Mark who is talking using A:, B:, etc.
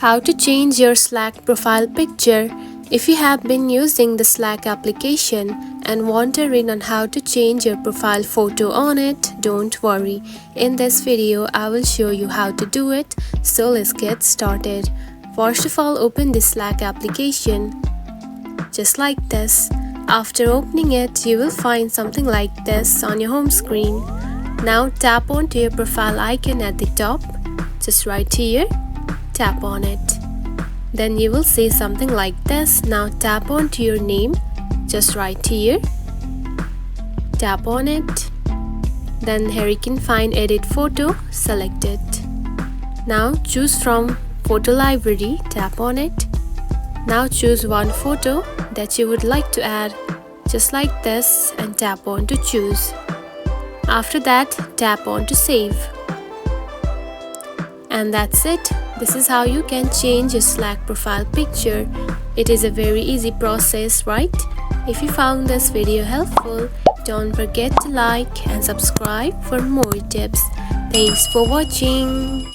A: How to change your Slack profile picture. If you have been using the Slack application and wondering on how to change your profile photo on it, don't worry. In this video, I will show you how to do it. So let's get started. First of all, open the Slack application just like this. After opening it, you will find something like this on your home screen. Now tap onto your profile icon at the top, just right here. Tap on it. Then you will see something like this. Now tap onto your name, just right here. Tap on it. Then here you can find edit photo, select it. Now choose from photo library, tap on it. Now choose one photo that you would like to add, just like this, and tap on to choose. After that, tap on to save. And that's it. This is how you can change your Slack profile picture. It is a very easy process, right? If you found this video helpful, don't forget to like and subscribe for more tips. Thanks for watching.